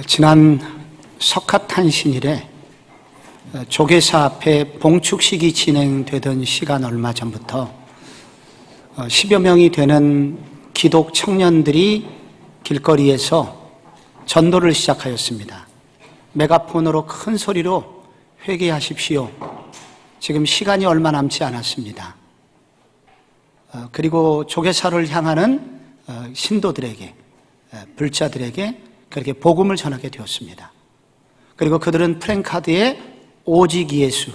지난 석가탄신일에 조계사 앞에 봉축식이 진행되던 시간 얼마 전부터 10여 명이 되는 기독 청년들이 길거리에서 전도를 시작하였습니다. 메가폰으로 큰 소리로 회개하십시오. 지금 시간이 얼마 남지 않았습니다. 그리고 조계사를 향하는 신도들에게, 불자들에게 그렇게 복음을 전하게 되었습니다. 그리고 그들은 플랜카드에 오직 예수,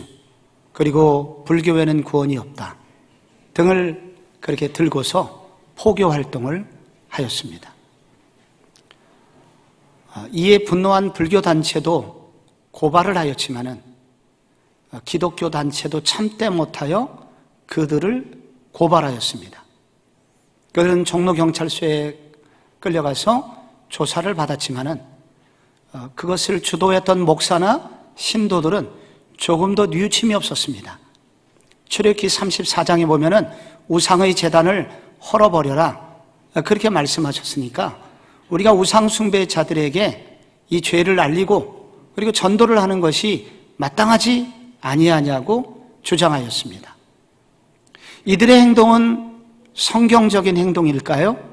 그리고 불교에는 구원이 없다 등을 그렇게 들고서 포교 활동을 하였습니다. 이에 분노한 불교 단체도 고발을 하였지만은 기독교 단체도 참대 못하여 그들을 고발하였습니다. 그들은 종로경찰서에 끌려가서 조사를 받았지만은 그것을 주도했던 목사나 신도들은 조금도 뉘우침이 없었습니다. 출애굽기 34장에 보면은 우상의 제단을 헐어버려라 그렇게 말씀하셨으니까 우리가 우상 숭배자들에게 이 죄를 알리고 그리고 전도를 하는 것이 마땅하지 아니하냐고 주장하였습니다. 이들의 행동은 성경적인 행동일까요?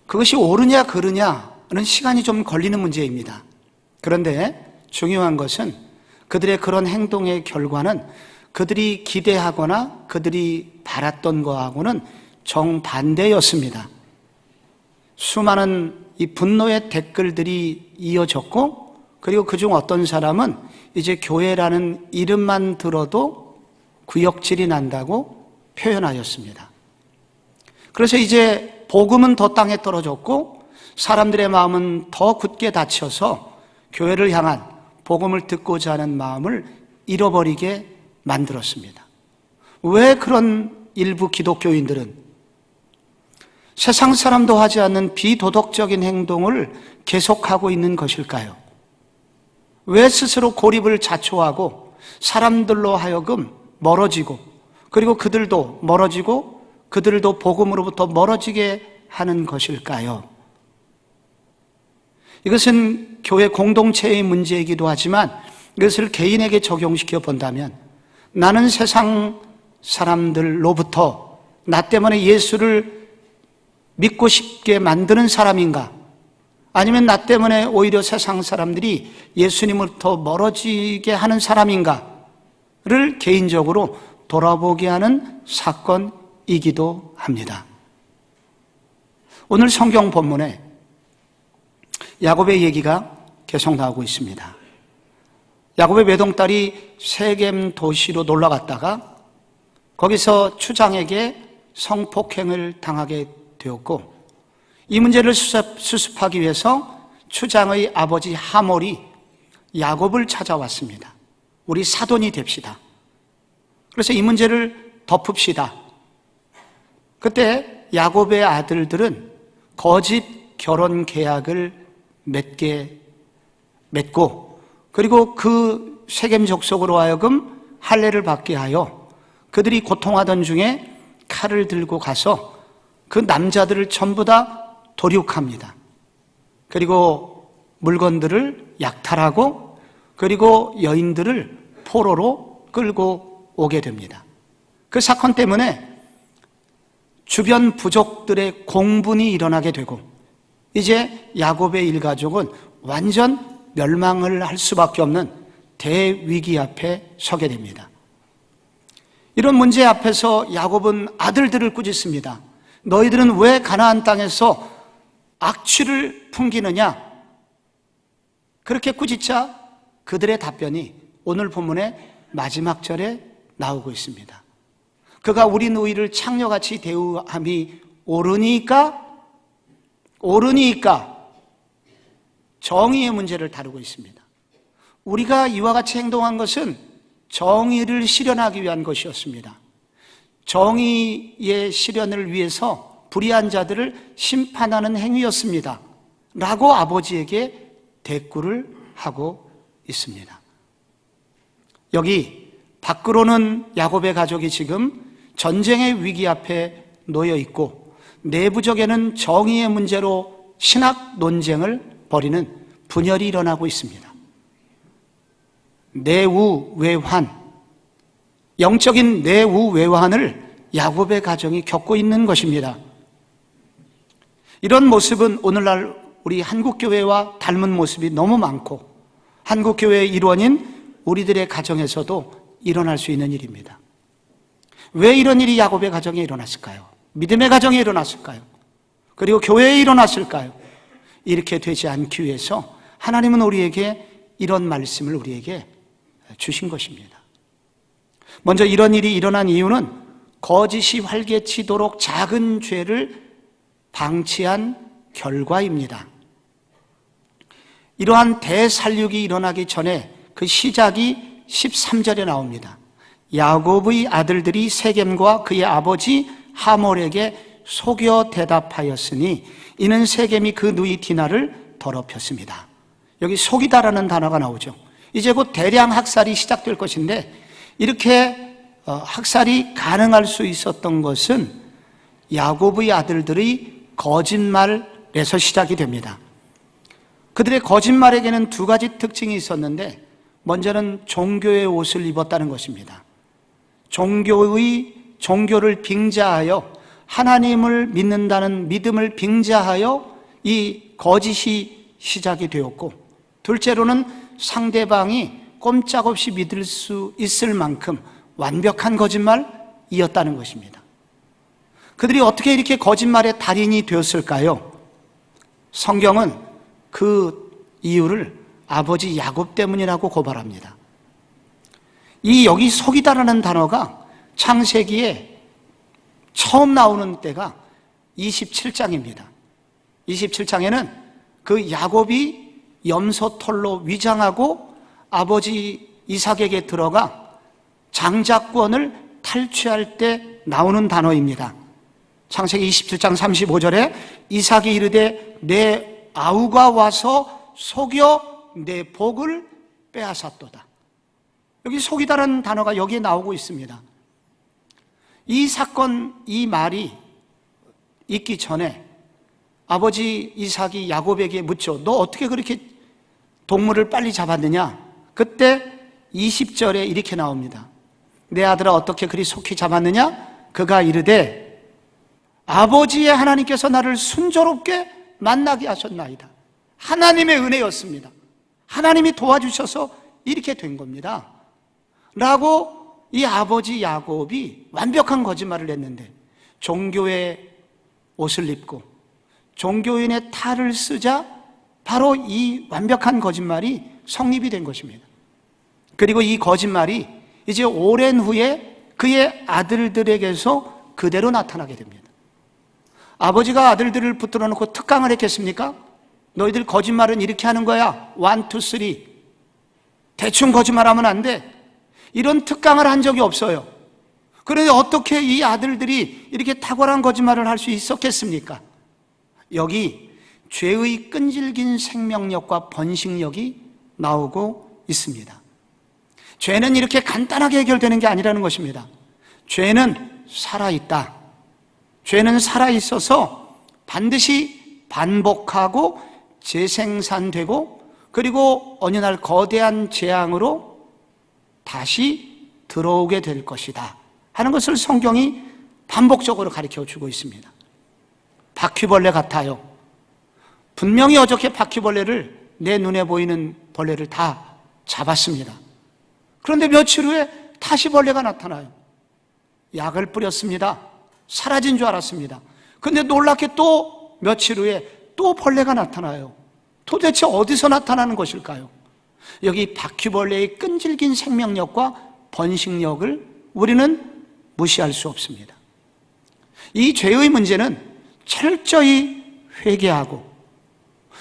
그것이 옳으냐 그르냐는 시간이 좀 걸리는 문제입니다. 그런데 중요한 것은 그들의 그런 행동의 결과는 그들이 기대하거나 그들이 바랐던 것하고는 정반대였습니다. 수많은 이 분노의 댓글들이 이어졌고 그리고 그중 어떤 사람은 이제 교회라는 이름만 들어도 구역질이 난다고 표현하였습니다. 그래서 이제 복음은 더 땅에 떨어졌고 사람들의 마음은 더 굳게 닫혀서 교회를 향한 복음을 듣고자 하는 마음을 잃어버리게 만들었습니다. 왜 그런 일부 기독교인들은 세상 사람도 하지 않는 비도덕적인 행동을 계속하고 있는 것일까요? 왜 스스로 고립을 자초하고 사람들로 하여금 멀어지고 그리고 그들도 멀어지고 그들도 복음으로부터 멀어지게 하는 것일까요? 이것은 교회 공동체의 문제이기도 하지만 이것을 개인에게 적용시켜 본다면 나는 세상 사람들로부터 나 때문에 예수를 믿고 싶게 만드는 사람인가? 아니면 나 때문에 오히려 세상 사람들이 예수님으로부터 멀어지게 하는 사람인가를 개인적으로 돌아보게 하는 사건이기도 합니다. 오늘 성경 본문에 야곱의 얘기가 계속 나오고 있습니다. 야곱의 외동딸이 세겜 도시로 놀러 갔다가 거기서 추장에게 성폭행을 당하게 되었고 이 문제를 수습하기 위해서 추장의 아버지 하몰이 야곱을 찾아왔습니다. 우리 사돈이 됩시다. 그래서 이 문제를 덮읍시다. 그때 야곱의 아들들은 거짓 결혼 계약을 맺고 그리고 그 세겜 족속으로 하여금 할례를 받게 하여 그들이 고통하던 중에 칼을 들고 가서 그 남자들을 전부 다 도륙합니다. 그리고 물건들을 약탈하고 그리고 여인들을 포로로 끌고 오게 됩니다. 그 사건 때문에 주변 부족들의 공분이 일어나게 되고 이제 야곱의 일가족은 완전 멸망을 할 수밖에 없는 대위기 앞에 서게 됩니다. 이런 문제 앞에서 야곱은 아들들을 꾸짖습니다. 너희들은 왜 가나안 땅에서 악취를 풍기느냐? 그렇게 꾸짖자 그들의 답변이 오늘 본문의 마지막 절에 나오고 있습니다. 그가 우리 누이를 창녀같이 대우함이 옳으니까 정의의 문제를 다루고 있습니다. 우리가 이와 같이 행동한 것은 정의를 실현하기 위한 것이었습니다. 정의의 실현을 위해서 불의한 자들을 심판하는 행위였습니다. 라고 아버지에게 대꾸를 하고 있습니다. 여기 밖으로는 야곱의 가족이 지금 전쟁의 위기 앞에 놓여 있고 내부적에는 정의의 문제로 신학 논쟁을 벌이는 분열이 일어나고 있습니다. 내우외환, 영적인 내우외환을 야곱의 가정이 겪고 있는 것입니다. 이런 모습은 오늘날 우리 한국교회와 닮은 모습이 너무 많고 한국교회의 일원인 우리들의 가정에서도 일어날 수 있는 일입니다. 왜 이런 일이 야곱의 가정에 일어났을까요? 믿음의 가정에 일어났을까요? 그리고 교회에 일어났을까요? 이렇게 되지 않기 위해서 하나님은 우리에게 이런 말씀을 우리에게 주신 것입니다. 먼저 이런 일이 일어난 이유는 거짓이 활개치도록 작은 죄를 방치한 결과입니다. 이러한 대살육이 일어나기 전에 그 시작이 13절에 나옵니다. 야곱의 아들들이 세겜과 그의 아버지 하몰에게 속여 대답하였으니 이는 세겜이 그 누이 디나를 더럽혔습니다. 여기 속이다라는 단어가 나오죠. 이제 곧 대량 학살이 시작될 것인데 이렇게 학살이 가능할 수 있었던 것은 야곱의 아들들의 거짓말에서 시작이 됩니다. 그들의 거짓말에게는 두 가지 특징이 있었는데 먼저는 종교의 옷을 입었다는 것입니다. 종교를 빙자하여 하나님을 믿는다는 믿음을 빙자하여 이 거짓이 시작이 되었고, 둘째로는 상대방이 꼼짝없이 믿을 수 있을 만큼 완벽한 거짓말이었다는 것입니다. 그들이 어떻게 이렇게 거짓말의 달인이 되었을까요? 성경은 그 이유를 아버지 야곱 때문이라고 고발합니다. 여기 속이다라는 단어가 창세기에 처음 나오는 때가 27장입니다. 27장에는 그 야곱이 염소털로 위장하고 아버지 이삭에게 들어가 장자권을 탈취할 때 나오는 단어입니다. 창세기 27장 35절에 이삭이 이르되 내 아우가 와서 속여 내 복을 빼앗았도다. 여기 속이다라는 단어가 여기에 나오고 있습니다. 이 사건, 이 말이 있기 전에 아버지 이삭이 야곱에게 묻죠. 너 어떻게 그렇게 동물을 빨리 잡았느냐? 그때 20절에 이렇게 나옵니다. 내 아들아 어떻게 그리 속히 잡았느냐? 그가 이르되 아버지의 하나님께서 나를 순조롭게 만나게 하셨나이다. 하나님의 은혜였습니다. 하나님이 도와주셔서 이렇게 된 겁니다. 라고 이 아버지 야곱이 완벽한 거짓말을 했는데 종교의 옷을 입고 종교인의 탈을 쓰자 바로 이 완벽한 거짓말이 성립이 된 것입니다. 그리고 이 거짓말이 이제 오랜 후에 그의 아들들에게서 그대로 나타나게 됩니다. 아버지가 아들들을 붙들어 놓고 특강을 했겠습니까? 너희들 거짓말은 이렇게 하는 거야. 1, 2, 3. 대충 거짓말하면 안 돼. 이런 특강을 한 적이 없어요. 그런데 어떻게 이 아들들이 이렇게 탁월한 거짓말을 할 수 있었겠습니까? 여기 죄의 끈질긴 생명력과 번식력이 나오고 있습니다. 죄는 이렇게 간단하게 해결되는 게 아니라는 것입니다. 죄는 살아있다. 죄는 살아있어서 반드시 반복하고 재생산되고 그리고 어느 날 거대한 재앙으로 다시 들어오게 될 것이다 하는 것을 성경이 반복적으로 가르쳐주고 있습니다. 바퀴벌레 같아요. 분명히 어저께 바퀴벌레를 내 눈에 보이는 벌레를 다 잡았습니다. 그런데 며칠 후에 다시 벌레가 나타나요. 약을 뿌렸습니다. 사라진 줄 알았습니다. 그런데 놀랍게 또 며칠 후에 또 벌레가 나타나요. 도대체 어디서 나타나는 것일까요? 여기 바퀴벌레의 끈질긴 생명력과 번식력을 우리는 무시할 수 없습니다. 이 죄의 문제는 철저히 회개하고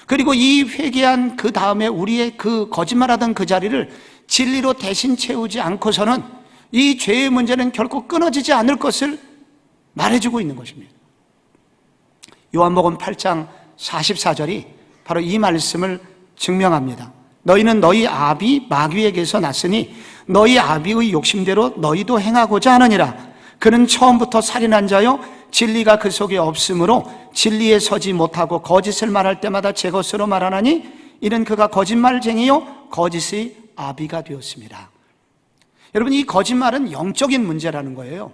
그리고 이 회개한 그 다음에 우리의 그 거짓말하던 그 자리를 진리로 대신 채우지 않고서는 이 죄의 문제는 결코 끊어지지 않을 것을 말해주고 있는 것입니다. 요한복음 8장 44절이 바로 이 말씀을 증명합니다. 너희는 너희 아비 마귀에게서 났으니 너희 아비의 욕심대로 너희도 행하고자 하느니라. 그는 처음부터 살인한 자요 진리가 그 속에 없으므로 진리에 서지 못하고 거짓을 말할 때마다 제 것으로 말하나니 이는 그가 거짓말쟁이요 거짓의 아비가 되었습니다. 여러분, 이 거짓말은 영적인 문제라는 거예요.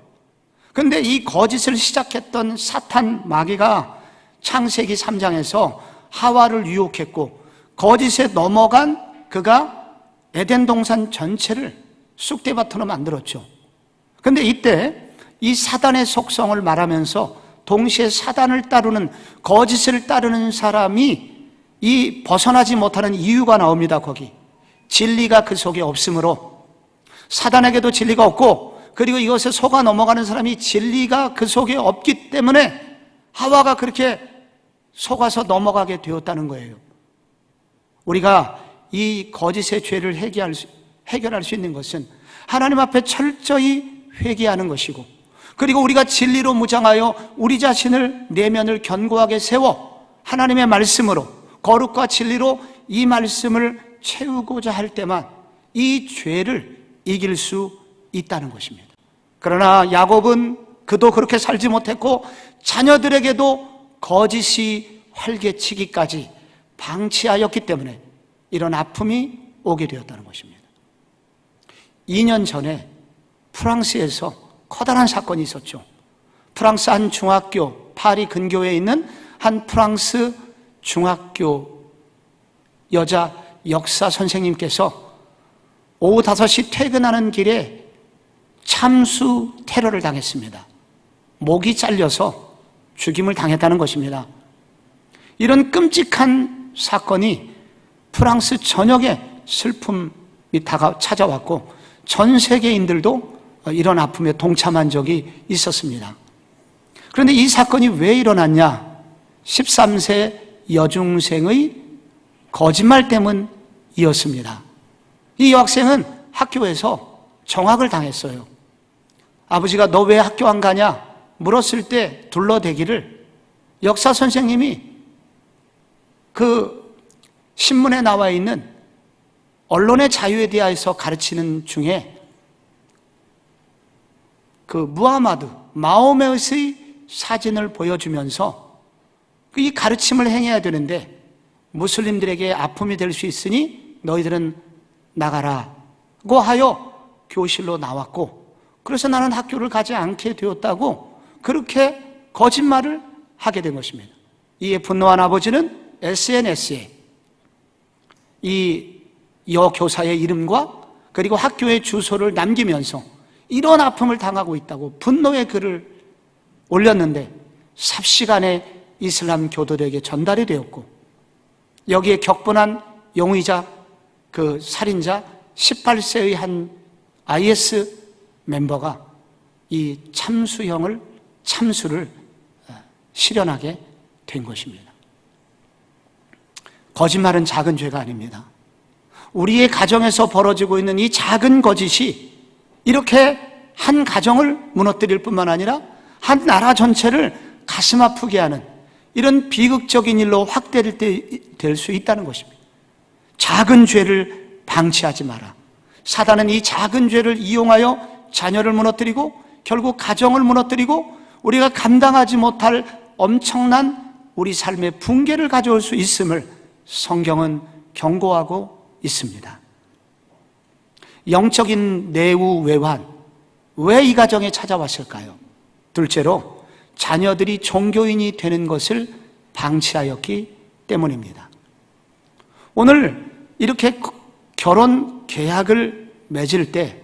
그런데 이 거짓을 시작했던 사탄 마귀가 창세기 3장에서 하와를 유혹했고 거짓에 넘어간 그가 에덴 동산 전체를 쑥대밭으로 만들었죠. 그런데 이때 이 사단의 속성을 말하면서 동시에 사단을 따르는, 거짓을 따르는 사람이 이 벗어나지 못하는 이유가 나옵니다. 거기 진리가 그 속에 없으므로, 사단에게도 진리가 없고, 그리고 이것에 속아 넘어가는 사람이 진리가 그 속에 없기 때문에 하와가 그렇게 속아서 넘어가게 되었다는 거예요. 우리가 이 거짓의 죄를 해결할 수 있는 것은 하나님 앞에 철저히 회개하는 것이고, 그리고 우리가 진리로 무장하여 우리 자신을, 내면을 견고하게 세워 하나님의 말씀으로, 거룩과 진리로 이 말씀을 채우고자 할 때만 이 죄를 이길 수 있다는 것입니다. 그러나 야곱은 그도 그렇게 살지 못했고 자녀들에게도 거짓이 활개치기까지 방치하였기 때문에 이런 아픔이 오게 되었다는 것입니다. 2년 전에 프랑스에서 커다란 사건이 있었죠. 프랑스 한 중학교, 파리 근교에 있는 한 프랑스 중학교 여자 역사 선생님께서 오후 5시 퇴근하는 길에 참수 테러를 당했습니다. 목이 잘려서 죽임을 당했다는 것입니다. 이런 끔찍한 사건이 프랑스 전역에 슬픔이 찾아왔고 전 세계인들도 이런 아픔에 동참한 적이 있었습니다. 그런데 이 사건이 왜 일어났냐? 13세 여중생의 거짓말 때문이었습니다. 이 여학생은 학교에서 정학을 당했어요. 아버지가 너 왜 학교 안 가냐? 물었을 때 둘러대기를 역사 선생님이 그 신문에 나와 있는 언론의 자유에 대해서 가르치는 중에 그 무하마드, 마호메의 사진을 보여주면서 이 가르침을 행해야 되는데 무슬림들에게 아픔이 될 수 있으니 너희들은 나가라고 하여 교실로 나왔고, 그래서 나는 학교를 가지 않게 되었다고 그렇게 거짓말을 하게 된 것입니다. 이에 분노한 아버지는 SNS에 이 여교사의 이름과 그리고 학교의 주소를 남기면서 이런 아픔을 당하고 있다고 분노의 글을 올렸는데 삽시간에 이슬람 교도들에게 전달이 되었고, 여기에 격분한 용의자, 그 살인자 18세의 한 IS 멤버가 이 참수를 실현하게 된 것입니다. 거짓말은 작은 죄가 아닙니다. 우리의 가정에서 벌어지고 있는 이 작은 거짓이 이렇게 한 가정을 무너뜨릴 뿐만 아니라 한 나라 전체를 가슴 아프게 하는 이런 비극적인 일로 확대될 수 있다는 것입니다. 작은 죄를 방치하지 마라. 사단은 이 작은 죄를 이용하여 자녀를 무너뜨리고 결국 가정을 무너뜨리고 우리가 감당하지 못할 엄청난 우리 삶의 붕괴를 가져올 수 있음을 성경은 경고하고 있습니다. 영적인 내우 외환, 왜 이 가정에 찾아왔을까요? 둘째로 자녀들이 종교인이 되는 것을 방치하였기 때문입니다. 오늘 이렇게 결혼 계약을 맺을 때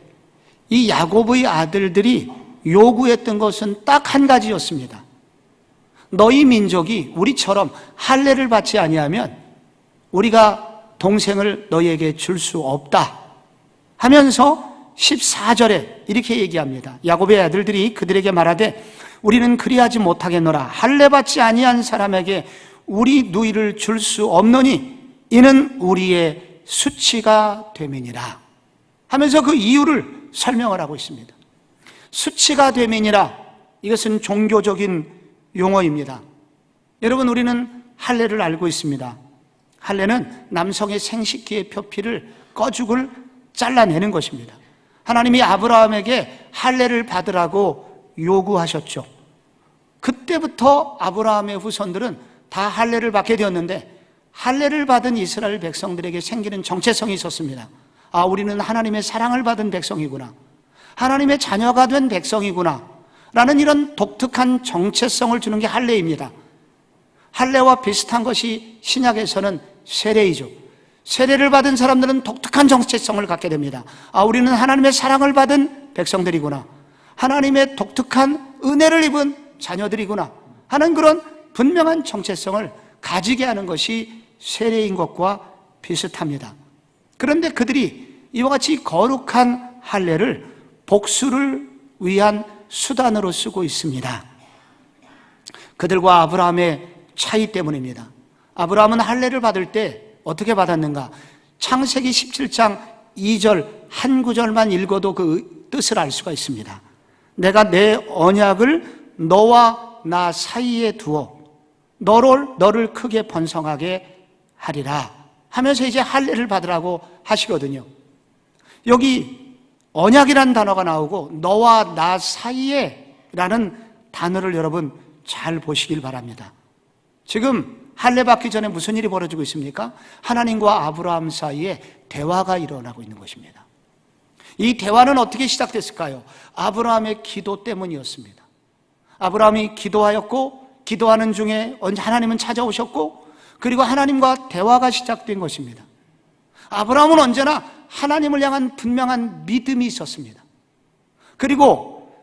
이 야곱의 아들들이 요구했던 것은 딱 한 가지였습니다. 너희 민족이 우리처럼 할례를 받지 아니하면 우리가 동생을 너희에게 줄 수 없다 하면서 14절에 이렇게 얘기합니다. 야곱의 아들들이 그들에게 말하되 우리는 그리하지 못하겠노라. 할례 받지 아니한 사람에게 우리 누이를 줄 수 없노니 이는 우리의 수치가 됨이니라 하면서 그 이유를 설명을 하고 있습니다. 수치가 됨이니라, 이것은 종교적인 용어입니다. 여러분, 우리는 할례를 알고 있습니다. 할례는 남성의 생식기의 표피를 꺼죽을 잘라내는 것입니다. 하나님이 아브라함에게 할례를 받으라고 요구하셨죠. 그때부터 아브라함의 후손들은 다 할례를 받게 되었는데, 할례를 받은 이스라엘 백성들에게 생기는 정체성이 있었습니다. 아, 우리는 하나님의 사랑을 받은 백성이구나, 하나님의 자녀가 된 백성이구나 라는 이런 독특한 정체성을 주는 게 할례입니다. 할례와 비슷한 것이 신약에서는 세례이죠. 세례를 받은 사람들은 독특한 정체성을 갖게 됩니다. 아, 우리는 하나님의 사랑을 받은 백성들이구나, 하나님의 독특한 은혜를 입은 자녀들이구나 하는 그런 분명한 정체성을 가지게 하는 것이 세례인 것과 비슷합니다. 그런데 그들이 이와 같이 거룩한 할례를 복수를 위한 수단으로 쓰고 있습니다. 그들과 아브라함의 차이 때문입니다. 아브라함은 할례를 받을 때 어떻게 받았는가? 창세기 17장 2절 한 구절만 읽어도 그 뜻을 알 수가 있습니다. 내가 내 언약을 너와 나 사이에 두어 너를 크게 번성하게 하리라 하면서 이제 할례를 받으라고 하시거든요. 여기 언약이라는 단어가 나오고 너와 나 사이에 라는 단어를 여러분 잘 보시길 바랍니다. 지금 할례 받기 전에 무슨 일이 벌어지고 있습니까? 하나님과 아브라함 사이에 대화가 일어나고 있는 것입니다. 이 대화는 어떻게 시작됐을까요? 아브라함의 기도 때문이었습니다. 아브라함이 기도하였고, 기도하는 중에 하나님은 찾아오셨고, 그리고 하나님과 대화가 시작된 것입니다. 아브라함은 언제나 하나님을 향한 분명한 믿음이 있었습니다. 그리고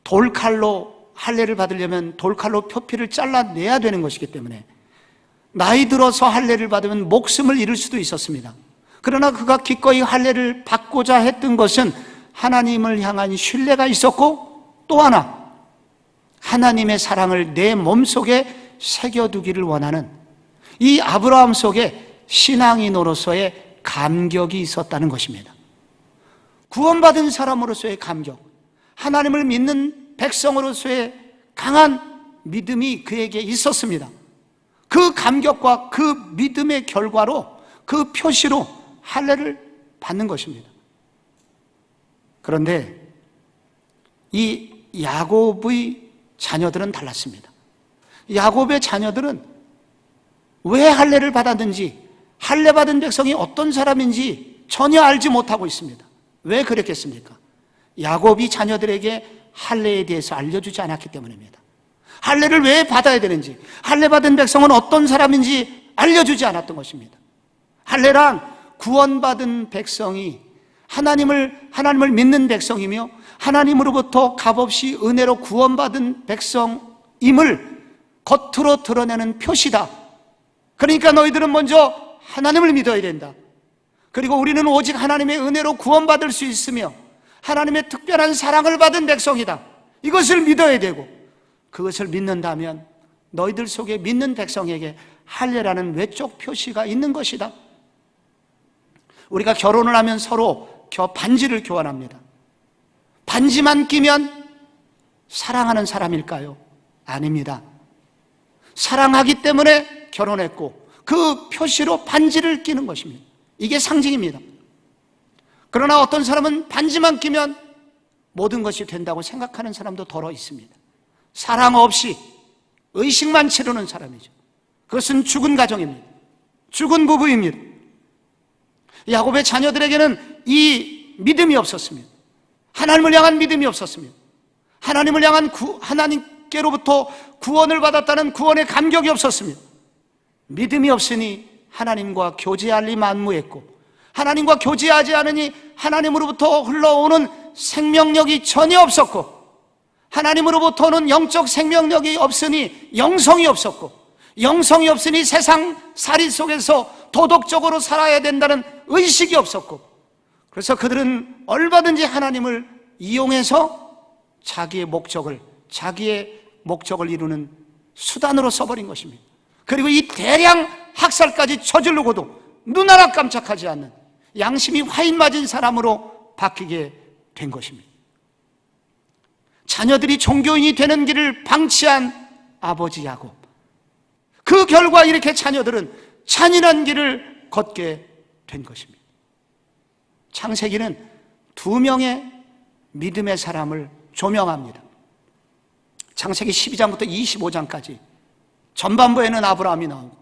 돌칼로 할례를 받으려면 돌칼로 표피를 잘라내야 되는 것이기 때문에 나이 들어서 할례를 받으면 목숨을 잃을 수도 있었습니다. 그러나 그가 기꺼이 할례를 받고자 했던 것은 하나님을 향한 신뢰가 있었고, 또 하나 하나님의 사랑을 내 몸속에 새겨두기를 원하는 이 아브라함 속에 신앙인으로서의 감격이 있었다는 것입니다. 구원받은 사람으로서의 감격, 하나님을 믿는 백성으로서의 강한 믿음이 그에게 있었습니다. 그 감격과 그 믿음의 결과로, 그 표시로 할례를 받는 것입니다. 그런데 이 야곱의 자녀들은 달랐습니다. 야곱의 자녀들은 왜 할례를 받았는지, 할례 받은 백성이 어떤 사람인지 전혀 알지 못하고 있습니다. 왜 그랬겠습니까? 야곱이 자녀들에게 할례에 대해서 알려주지 않았기 때문입니다. 할례를 왜 받아야 되는지, 할례 받은 백성은 어떤 사람인지 알려주지 않았던 것입니다. 할례란 구원받은 백성이 하나님을 믿는 백성이며 하나님으로부터 값없이 은혜로 구원받은 백성임을 겉으로 드러내는 표시다. 그러니까 너희들은 먼저 하나님을 믿어야 된다. 그리고 우리는 오직 하나님의 은혜로 구원받을 수 있으며 하나님의 특별한 사랑을 받은 백성이다. 이것을 믿어야 되고, 그것을 믿는다면 너희들 속에 믿는 백성에게 할례라는 외적 표시가 있는 것이다. 우리가 결혼을 하면 서로 반지를 교환합니다. 반지만 끼면 사랑하는 사람일까요? 아닙니다. 사랑하기 때문에 결혼했고 그 표시로 반지를 끼는 것입니다. 이게 상징입니다. 그러나 어떤 사람은 반지만 끼면 모든 것이 된다고 생각하는 사람도 더러 있습니다. 사랑 없이 의식만 치르는 사람이죠. 그것은 죽은 가정입니다. 죽은 부부입니다. 야곱의 자녀들에게는 이 믿음이 없었습니다. 하나님을 향한 믿음이 없었습니다. 하나님을 향한 하나님께로부터 구원을 받았다는 구원의 감격이 없었습니다. 믿음이 없으니 하나님과 교제할 리 만무했고, 하나님과 교제하지 않으니 하나님으로부터 흘러오는 생명력이 전혀 없었고, 하나님으로부터는 영적 생명력이 없으니 영성이 없었고, 영성이 없으니 세상 살이 속에서 도덕적으로 살아야 된다는 의식이 없었고, 그래서 그들은 얼마든지 하나님을 이용해서 자기의 목적을 이루는 수단으로 써버린 것입니다. 그리고 이 대량 학살까지 저지르고도 눈 하나 깜짝하지 않는 양심이 화인 맞은 사람으로 바뀌게 된 것입니다. 자녀들이 종교인이 되는 길을 방치한 아버지 야곱, 그 결과 이렇게 자녀들은 잔인한 길을 걷게 된 것입니다. 창세기는 두 명의 믿음의 사람을 조명합니다. 창세기 12장부터 25장까지 전반부에는 아브라함이 나오고,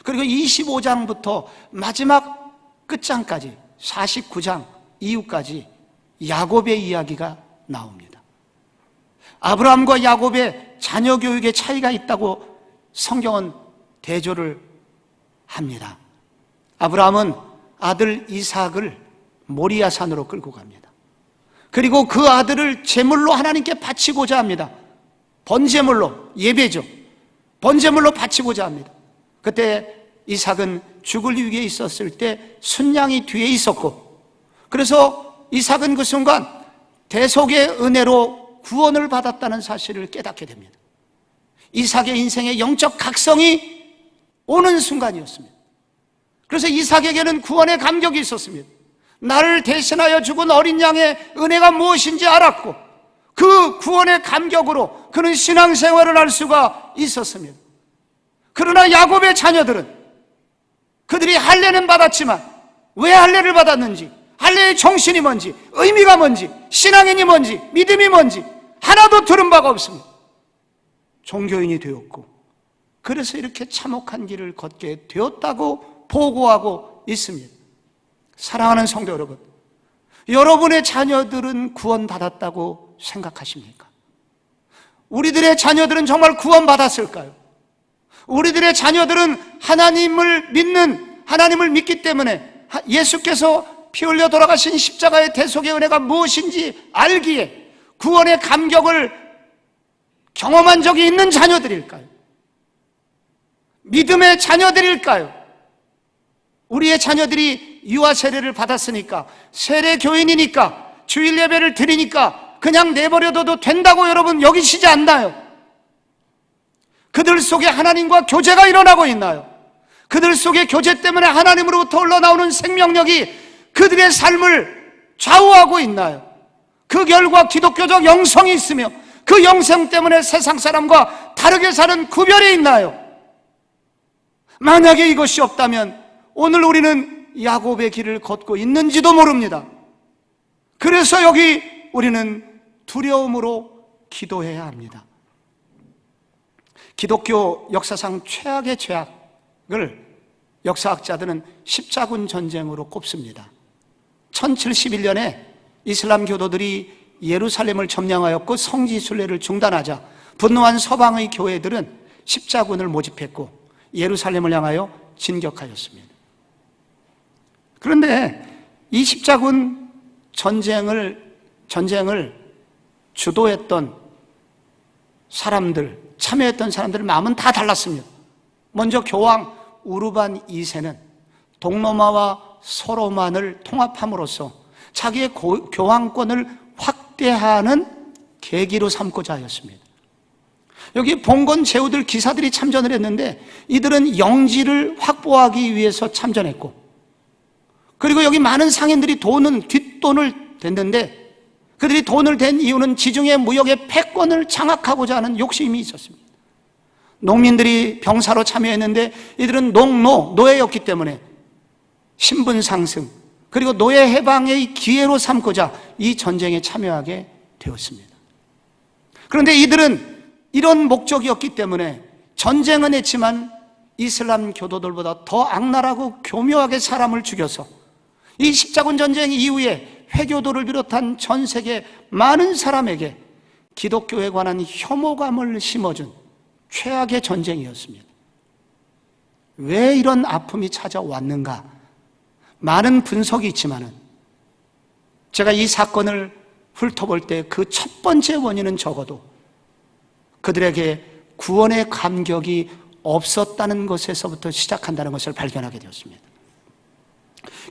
그리고 25장부터 마지막 끝장까지 49장 이후까지 야곱의 이야기가 나옵니다. 아브라함과 야곱의 자녀 교육의 차이가 있다고 성경은 대조를 합니다. 아브라함은 아들 이삭을 모리아산으로 끌고 갑니다. 그리고 그 아들을 제물로 하나님께 바치고자 합니다. 번제물로, 예배죠. 번제물로 바치고자 합니다. 그때 이삭은 죽을 위기에 있었을 때 순양이 뒤에 있었고, 그래서 이삭은 그 순간 대속의 은혜로 구원을 받았다는 사실을 깨닫게 됩니다. 이삭의 인생의 영적 각성이 오는 순간이었습니다. 그래서 이삭에게는 구원의 감격이 있었습니다. 나를 대신하여 죽은 어린 양의 은혜가 무엇인지 알았고, 그 구원의 감격으로 그는 신앙생활을 할 수가 있었습니다. 그러나 야곱의 자녀들은 그들이 할례는 받았지만 왜 할례를 받았는지, 할례의 정신이 뭔지, 의미가 뭔지, 신앙인이 뭔지, 믿음이 뭔지 하나도 들은 바가 없습니다. 종교인이 되었고, 그래서 이렇게 참혹한 길을 걷게 되었다고 보고하고 있습니다. 사랑하는 성도 여러분, 여러분의 자녀들은 구원받았다고 생각하십니까? 우리들의 자녀들은 정말 구원받았을까요? 우리들의 자녀들은 하나님을 믿기 때문에 예수께서 피 흘려 돌아가신 십자가의 대속의 은혜가 무엇인지 알기에 구원의 감격을 경험한 적이 있는 자녀들일까요? 믿음의 자녀들일까요? 우리의 자녀들이 유아 세례를 받았으니까, 세례 교인이니까, 주일 예배를 드리니까 그냥 내버려둬도 된다고 여러분 여기시지 않나요? 그들 속에 하나님과 교제가 일어나고 있나요? 그들 속에 교제 때문에 하나님으로부터 흘러나오는 생명력이 그들의 삶을 좌우하고 있나요? 그 결과 기독교적 영성이 있으며 그 영성 때문에 세상 사람과 다르게 사는 구별이 있나요? 만약에 이것이 없다면 오늘 우리는 야곱의 길을 걷고 있는지도 모릅니다. 그래서 여기 우리는 두려움으로 기도해야 합니다. 기독교 역사상 최악의 죄악을 역사학자들은 십자군 전쟁으로 꼽습니다. 1071년에 이슬람 교도들이 예루살렘을 점령하였고 성지 순례를 중단하자 분노한 서방의 교회들은 십자군을 모집했고 예루살렘을 향하여 진격하였습니다. 그런데 이 십자군 전쟁을 주도했던 사람들, 참여했던 사람들의 마음은 다 달랐습니다. 먼저 교황 우르반 2세는 동로마와 서로만을 통합함으로써 자기의 교황권을 확대하는 계기로 삼고자 하였습니다. 여기 봉건 제후들 기사들이 참전을 했는데 이들은 영지를 확보하기 위해서 참전했고, 그리고 여기 많은 상인들이 뒷돈을 댔는데 그들이 돈을 댄 이유는 지중해 무역의 패권을 장악하고자 하는 욕심이 있었습니다. 농민들이 병사로 참여했는데 이들은 노예였기 때문에 신분 상승 그리고 노예 해방의 기회로 삼고자 이 전쟁에 참여하게 되었습니다. 그런데 이들은 이런 목적이었기 때문에 전쟁은 했지만 이슬람 교도들보다 더 악랄하고 교묘하게 사람을 죽여서 이 십자군 전쟁 이후에 회교도를 비롯한 전 세계 많은 사람에게 기독교에 관한 혐오감을 심어준 최악의 전쟁이었습니다. 왜 이런 아픔이 찾아왔는가? 많은 분석이 있지만은 제가 이 사건을 훑어볼 때 그 첫 번째 원인은 적어도 그들에게 구원의 감격이 없었다는 것에서부터 시작한다는 것을 발견하게 되었습니다.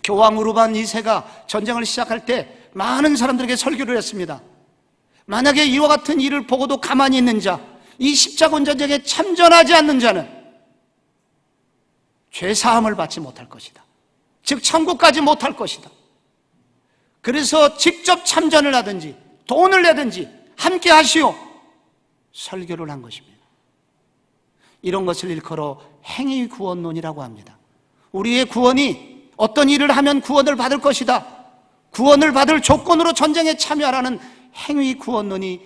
교황 우르반 2세가 전쟁을 시작할 때 많은 사람들에게 설교를 했습니다. 만약에 이와 같은 일을 보고도 가만히 있는 자, 이 십자군 전쟁에 참전하지 않는 자는 죄사함을 받지 못할 것이다. 즉 천국까지 못할 것이다. 그래서 직접 참전을 하든지 돈을 내든지 함께 하시오 설교를 한 것입니다. 이런 것을 일컬어 행위 구원론이라고 합니다. 우리의 구원이 어떤 일을 하면 구원을 받을 것이다, 구원을 받을 조건으로 전쟁에 참여하라는 행위 구원론이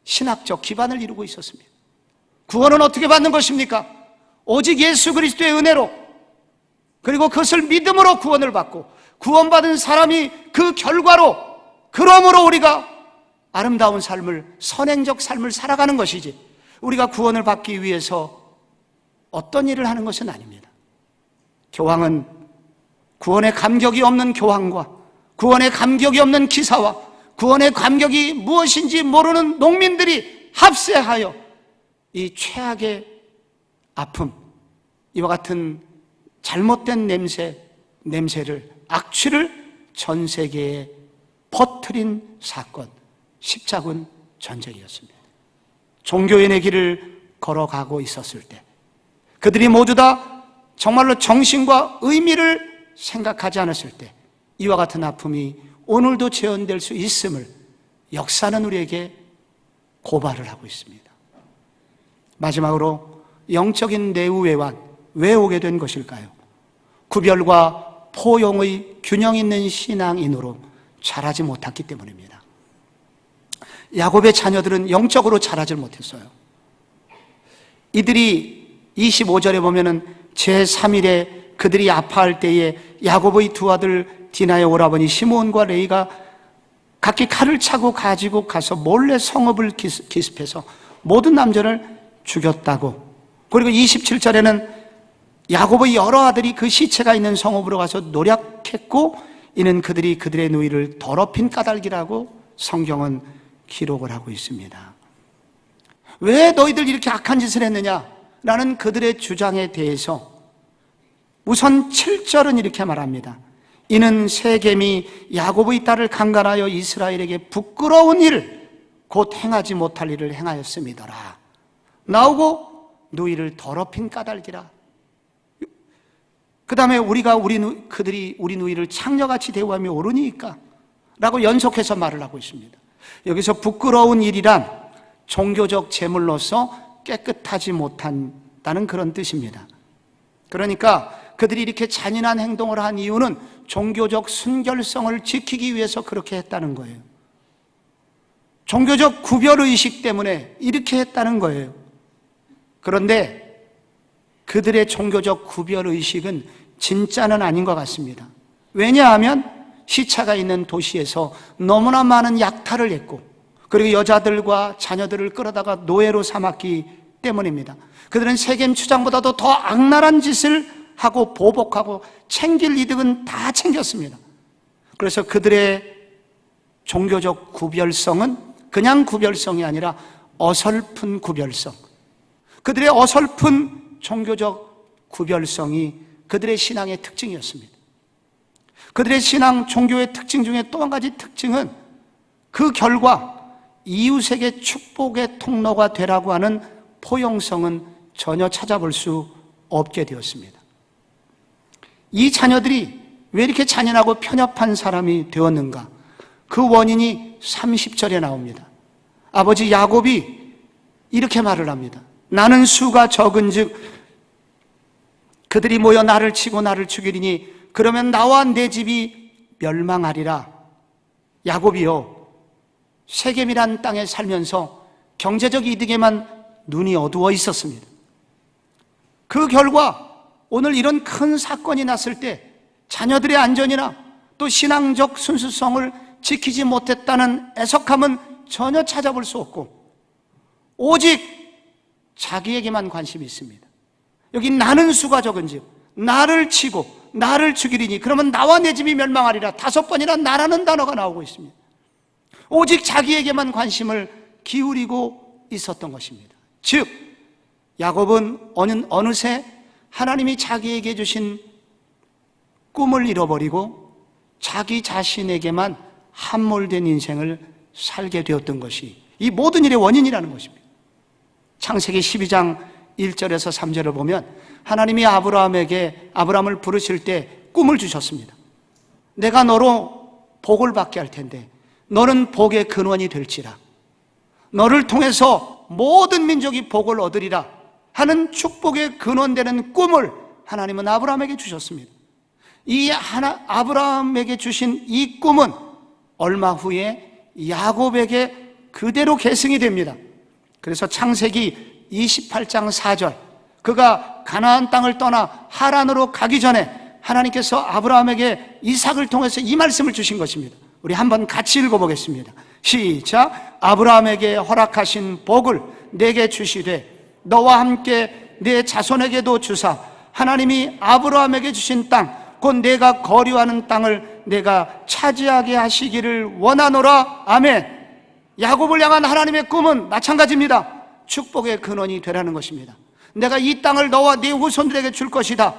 신학적 기반을 이루고 있었습니다. 구원은 어떻게 받는 것입니까? 오직 예수 그리스도의 은혜로, 그리고 그것을 믿음으로 구원을 받고, 구원받은 사람이 그 결과로, 그러므로 우리가 아름다운 삶을, 선행적 삶을 살아가는 것이지, 우리가 구원을 받기 위해서 어떤 일을 하는 것은 아닙니다. 교황은 구원의 감격이 없는 교황과 구원의 감격이 없는 기사와 구원의 감격이 무엇인지 모르는 농민들이 합세하여 이 최악의 아픔, 이와 같은 잘못된 냄새를, 악취를 전 세계에 퍼뜨린 사건, 십자군 전쟁이었습니다. 종교인의 길을 걸어가고 있었을 때, 그들이 모두 다 정말로 정신과 의미를 생각하지 않았을 때, 이와 같은 아픔이 오늘도 재현될 수 있음을 역사는 우리에게 고발을 하고 있습니다. 마지막으로 영적인 내우외환, 왜 오게 된 것일까요? 구별과 포용의 균형 있는 신앙인으로 자라지 못했기 때문입니다. 야곱의 자녀들은 영적으로 자라지 못했어요. 이들이 25절에 보면은 제3일에 그들이 아파할 때에 야곱의 두 아들 디나의 오라버니 시므온과 레이가 각기 칼을 차고 가지고 가서 몰래 성읍을 기습해서 모든 남자를 죽였다고. 그리고 27절에는 야곱의 여러 아들이 그 시체가 있는 성읍으로 가서 노략했고, 이는 그들이 그들의 누이를 더럽힌 까닭이라고 성경은 기록을 하고 있습니다. 왜 너희들 이렇게 악한 짓을 했느냐? 라는 그들의 주장에 대해서 우선 7절은 이렇게 말합니다. 이는 세겜이 야곱의 딸을 강간하여 이스라엘에게 부끄러운 일을 곧 행하지 못할 일을 행하였음이더라. 나오고 누이를 더럽힌 까닭이라. 그 다음에 그들이 우리 누이를 창녀같이 대우하며 옳으니까 라고 연속해서 말을 하고 있습니다. 여기서 부끄러운 일이란 종교적 제물로서 깨끗하지 못한다는 그런 뜻입니다. 그러니까 그들이 이렇게 잔인한 행동을 한 이유는 종교적 순결성을 지키기 위해서 그렇게 했다는 거예요. 종교적 구별의식 때문에 이렇게 했다는 거예요. 그런데 그들의 종교적 구별의식은 진짜는 아닌 것 같습니다. 왜냐하면 시차가 있는 도시에서 너무나 많은 약탈을 했고, 그리고 여자들과 자녀들을 끌어다가 노예로 삼았기 때문입니다. 그들은 세겜 추장보다도 더 악랄한 짓을 하고 보복하고 챙길 이득은 다 챙겼습니다. 그래서 그들의 종교적 구별성은 그냥 구별성이 아니라 어설픈 구별성, 그들의 어설픈 종교적 구별성이 그들의 신앙의 특징이었습니다. 그들의 신앙, 종교의 특징 중에 또 한 가지 특징은 그 결과 이웃에게 축복의 통로가 되라고 하는 포용성은 전혀 찾아볼 수 없게 되었습니다. 이 자녀들이 왜 이렇게 잔인하고 편협한 사람이 되었는가? 그 원인이 30절에 나옵니다. 아버지 야곱이 이렇게 말을 합니다. 나는 수가 적은즉 그들이 모여 나를 치고 나를 죽이리니 그러면 나와 내 집이 멸망하리라. 야곱이요, 세겜이란 땅에 살면서 경제적 이득에만 눈이 어두워 있었습니다. 그 결과 오늘 이런 큰 사건이 났을 때 자녀들의 안전이나 또 신앙적 순수성을 지키지 못했다는 애석함은 전혀 찾아볼 수 없고, 오직 자기에게만 관심이 있습니다. 여기 나는 수가 적은즉 나를 치고 나를 죽이리니 그러면 나와 내 집이 멸망하리라. 5번이나 나라는 단어가 나오고 있습니다. 오직 자기에게만 관심을 기울이고 있었던 것입니다. 즉 야곱은 어느새 하나님이 자기에게 주신 꿈을 잃어버리고 자기 자신에게만 함몰된 인생을 살게 되었던 것이 이 모든 일의 원인이라는 것입니다. 창세기 12장 1절에서 3절을 보면 하나님이 아브라함을 부르실 때 꿈을 주셨습니다. 내가 너로 복을 받게 할 텐데 너는 복의 근원이 될지라. 너를 통해서 모든 민족이 복을 얻으리라 하는 축복의 근원되는 꿈을 하나님은 아브라함에게 주셨습니다. 아브라함에게 주신 이 꿈은 얼마 후에 야곱에게 그대로 계승이 됩니다. 그래서 창세기 28장 4절, 그가 가나안 땅을 떠나 하란으로 가기 전에 하나님께서 아브라함에게 이삭을 통해서 이 말씀을 주신 것입니다. 우리 한번 같이 읽어보겠습니다. 시작. 아브라함에게 허락하신 복을 내게 주시되 너와 함께 내 자손에게도 주사 하나님이 아브라함에게 주신 땅 곧 내가 거류하는 땅을 내가 차지하게 하시기를 원하노라. 아멘. 야곱을 향한 하나님의 꿈은 마찬가지입니다. 축복의 근원이 되라는 것입니다. 내가 이 땅을 너와 네 후손들에게 줄 것이다.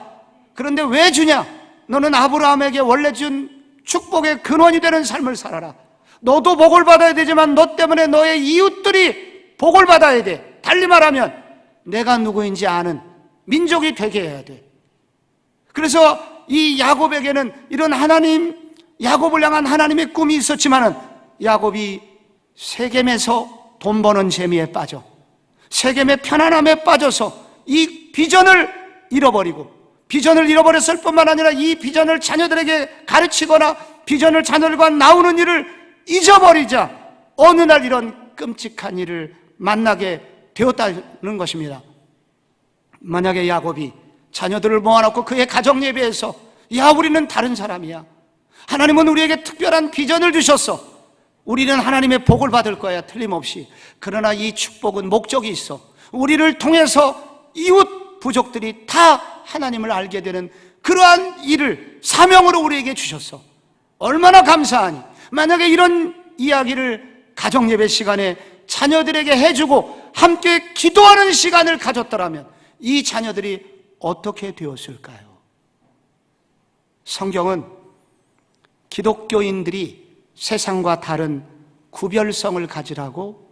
그런데 왜 주냐? 너는 아브라함에게 원래 준 축복의 근원이 되는 삶을 살아라. 너도 복을 받아야 되지만 너 때문에 너의 이웃들이 복을 받아야 돼. 달리 말하면 내가 누구인지 아는 민족이 되게 해야 돼. 그래서 이 야곱에게는 이런 야곱을 향한 하나님의 꿈이 있었지만은 야곱이 세겜에서 돈 버는 재미에 빠져 세겜의 편안함에 빠져서 이 비전을 잃어버렸을 뿐만 아니라 이 비전을 자녀들에게 가르치거나 비전을 자녀들과 나누는 일을 잊어버리자 어느 날 이런 끔찍한 일을 만나게 되었다는 것입니다. 만약에 야곱이 자녀들을 모아놓고 그의 가정 예배에서 야, 우리는 다른 사람이야. 하나님은 우리에게 특별한 비전을 주셨어. 우리는 하나님의 복을 받을 거야, 틀림없이. 그러나 이 축복은 목적이 있어. 우리를 통해서 이웃 부족들이 다 하나님을 알게 되는 그러한 일을 사명으로 우리에게 주셨어. 얼마나 감사하니. 만약에 이런 이야기를 가정 예배 시간에 자녀들에게 해주고 함께 기도하는 시간을 가졌더라면 이 자녀들이 어떻게 되었을까요? 성경은 기독교인들이 세상과 다른 구별성을 가지라고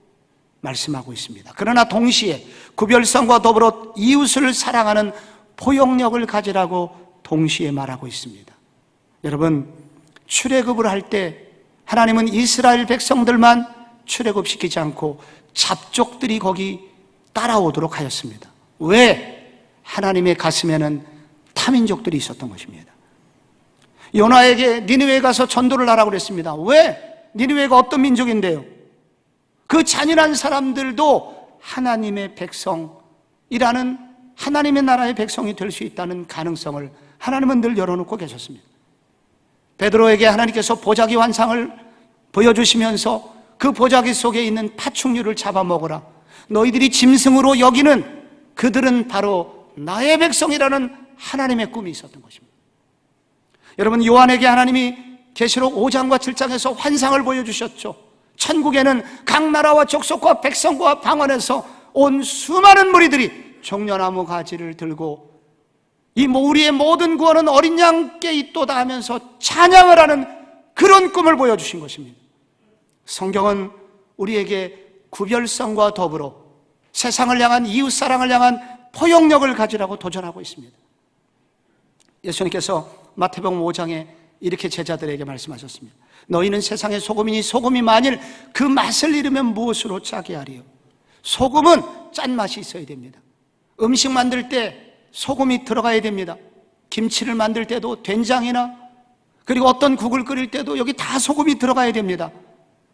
말씀하고 있습니다. 그러나 동시에 구별성과 더불어 이웃을 사랑하는 포용력을 가지라고 동시에 말하고 있습니다. 여러분, 출애굽을 할 때 하나님은 이스라엘 백성들만 출애굽시키지 않고 잡족들이 거기 따라오도록 하였습니다. 왜? 하나님의 가슴에는 타민족들이 있었던 것입니다. 요나에게 니느웨에 가서 전도를 하라고 그랬습니다. 왜? 니느웨가 어떤 민족인데요? 그 잔인한 사람들도 하나님의 백성이라는 하나님의 나라의 백성이 될 수 있다는 가능성을 하나님은 늘 열어놓고 계셨습니다. 베드로에게 하나님께서 보자기 환상을 보여주시면서 그 보자기 속에 있는 파충류를 잡아먹으라. 너희들이 짐승으로 여기는 그들은 바로 나의 백성이라는 하나님의 꿈이 있었던 것입니다. 여러분, 요한에게 하나님이 계시록 5장과 7장에서 환상을 보여주셨죠. 천국에는 각 나라와 족속과 백성과 방언에서 온 수많은 무리들이 종려나무 가지를 들고 이 우리의 모든 구원은 어린 양께 있도다 하면서 찬양을 하는 그런 꿈을 보여주신 것입니다. 성경은 우리에게 구별성과 더불어 세상을 향한 이웃사랑을 향한 포용력을 가지라고 도전하고 있습니다. 예수님께서 마태복음 5장에 이렇게 제자들에게 말씀하셨습니다. 너희는 세상의 소금이니 소금이 만일 그 맛을 잃으면 무엇으로 짜게 하리요? 소금은 짠맛이 있어야 됩니다. 음식 만들 때 소금이 들어가야 됩니다. 김치를 만들 때도 된장이나 그리고 어떤 국을 끓일 때도 여기 다 소금이 들어가야 됩니다.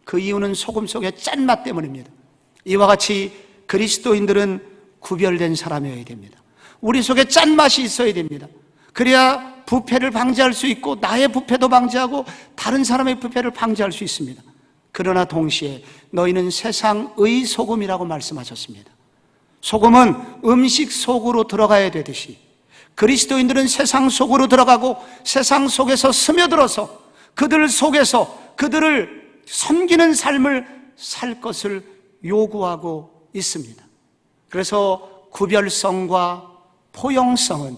그 이유는 소금 속의 짠맛 때문입니다. 이와 같이 그리스도인들은 구별된 사람이어야 됩니다. 우리 속에 짠맛이 있어야 됩니다. 그래야 부패를 방지할 수 있고 나의 부패도 방지하고 다른 사람의 부패를 방지할 수 있습니다. 그러나 동시에 너희는 세상의 소금이라고 말씀하셨습니다. 소금은 음식 속으로 들어가야 되듯이 그리스도인들은 세상 속으로 들어가고 세상 속에서 스며들어서 그들 속에서 그들을 섬기는 삶을 살 것을 요구하고 있습니다. 그래서 구별성과 포용성은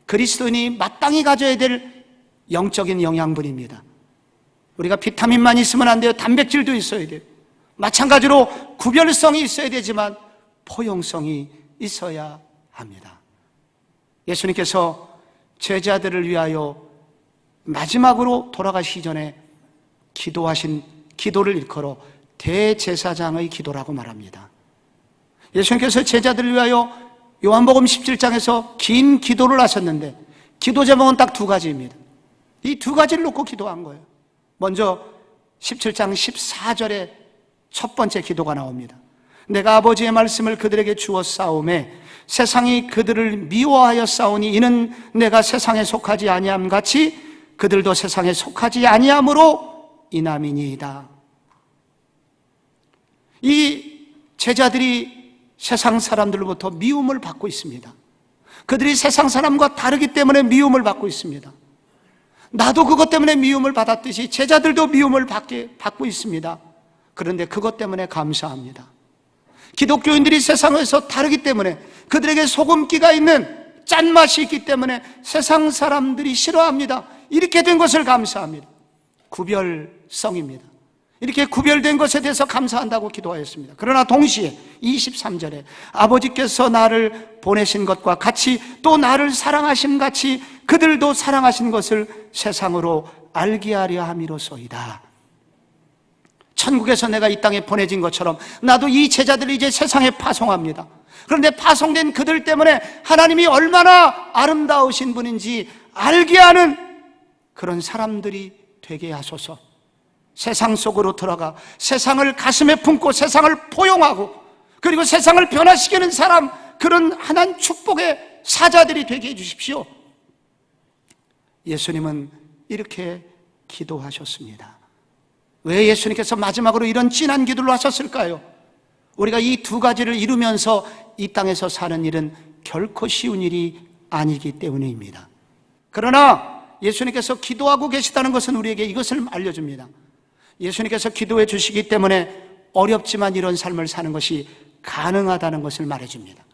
그리스도인이 마땅히 가져야 될 영적인 영양분입니다. 우리가 비타민만 있으면 안 돼요. 단백질도 있어야 돼요. 마찬가지로 구별성이 있어야 되지만 포용성이 있어야 합니다. 예수님께서 제자들을 위하여 마지막으로 돌아가시기 전에 기도하신 기도를 일컬어 대제사장의 기도라고 말합니다. 예수님께서 제자들을 위하여 요한복음 17장에서 긴 기도를 하셨는데 기도 제목은 딱 두 가지입니다. 이 두 가지를 놓고 기도한 거예요. 먼저 17장 14절에 첫 번째 기도가 나옵니다. 내가 아버지의 말씀을 그들에게 주어 싸움에 세상이 그들을 미워하여 싸우니 이는 내가 세상에 속하지 아니함 같이 그들도 세상에 속하지 아니함으로 인함이니이다. 이 제자들이 세상 사람들로부터 미움을 받고 있습니다. 그들이 세상 사람과 다르기 때문에 미움을 받고 있습니다. 나도 그것 때문에 미움을 받았듯이 제자들도 미움을 받고 있습니다. 그런데 그것 때문에 감사합니다. 기독교인들이 세상에서 다르기 때문에, 그들에게 소금기가 있는 짠맛이 있기 때문에 세상 사람들이 싫어합니다. 이렇게 된 것을 감사합니다. 구별성입니다. 이렇게 구별된 것에 대해서 감사한다고 기도하였습니다. 그러나 동시에 23절에 아버지께서 나를 보내신 것과 같이 또 나를 사랑하신 같이 그들도 사랑하신 것을 세상으로 알게 하려 함이로소이다. 천국에서 내가 이 땅에 보내진 것처럼 나도 이 제자들을 이제 세상에 파송합니다. 그런데 파송된 그들 때문에 하나님이 얼마나 아름다우신 분인지 알게 하는 그런 사람들이 되게 하소서. 세상 속으로 들어가 세상을 가슴에 품고 세상을 포용하고 그리고 세상을 변화시키는 사람, 그런 하나님 축복의 사자들이 되게 해주십시오. 예수님은 이렇게 기도하셨습니다. 왜 예수님께서 마지막으로 이런 진한 기도를 하셨을까요? 우리가 이 두 가지를 이루면서 이 땅에서 사는 일은 결코 쉬운 일이 아니기 때문입니다. 그러나 예수님께서 기도하고 계시다는 것은 우리에게 이것을 알려줍니다. 예수님께서 기도해 주시기 때문에 어렵지만 이런 삶을 사는 것이 가능하다는 것을 말해줍니다.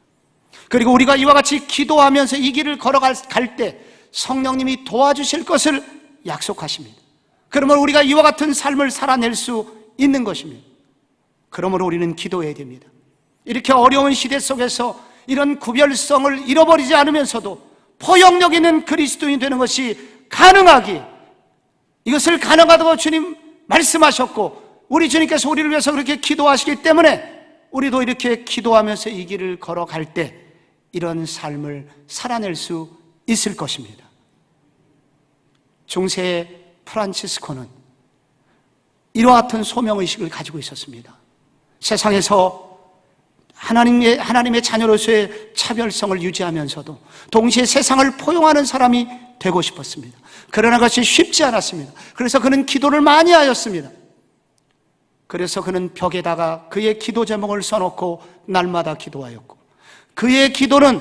그리고 우리가 이와 같이 기도하면서 이 길을 걸어갈 때 성령님이 도와주실 것을 약속하십니다. 그러면 우리가 이와 같은 삶을 살아낼 수 있는 것입니다. 그러므로 우리는 기도해야 됩니다. 이렇게 어려운 시대 속에서 이런 구별성을 잃어버리지 않으면서도 포용력 있는 그리스도인이 되는 것이 가능하기, 이것을 가능하다고 주님 말씀하셨고 우리 주님께서 우리를 위해서 그렇게 기도하시기 때문에 우리도 이렇게 기도하면서 이 길을 걸어갈 때 이런 삶을 살아낼 수 있을 것입니다. 중세 프란치스코는 이와 같은 소명의식을 가지고 있었습니다. 세상에서 하나님의 자녀로서의 차별성을 유지하면서도 동시에 세상을 포용하는 사람이 되고 싶었습니다. 그러나 그것이 쉽지 않았습니다. 그래서 그는 기도를 많이 하였습니다. 그래서 그는 벽에다가 그의 기도 제목을 써놓고 날마다 기도하였고, 그의 기도는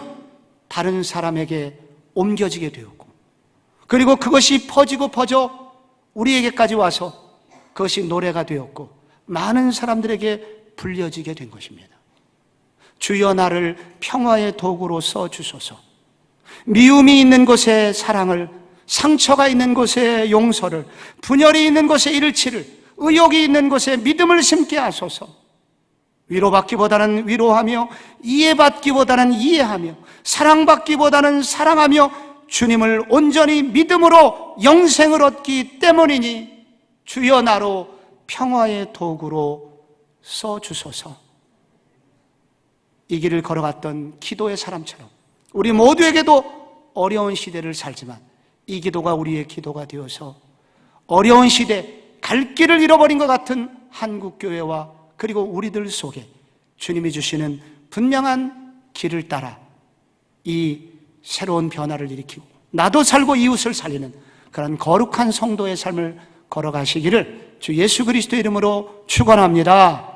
다른 사람에게 옮겨지게 되었고, 그리고 그것이 퍼져 우리에게까지 와서 그것이 노래가 되었고 많은 사람들에게 불려지게 된 것입니다. 주여 나를 평화의 도구로 써주소서. 미움이 있는 곳에 사랑을, 상처가 있는 곳에 용서를, 분열이 있는 곳에 일치를, 의욕이 있는 곳에 믿음을 심게 하소서. 위로받기보다는 위로하며 이해받기보다는 이해하며 사랑받기보다는 사랑하며 주님을 온전히 믿음으로 영생을 얻기 때문이니 주여 나로 평화의 도구로 써주소서. 이 길을 걸어갔던 기도의 사람처럼 우리 모두에게도 어려운 시대를 살지만 이 기도가 우리의 기도가 되어서 어려운 시대, 갈 길을 잃어버린 것 같은 한국교회와 그리고 우리들 속에 주님이 주시는 분명한 길을 따라 이 새로운 변화를 일으키고 나도 살고 이웃을 살리는 그런 거룩한 성도의 삶을 걸어가시기를 주 예수 그리스도의 이름으로 축원합니다.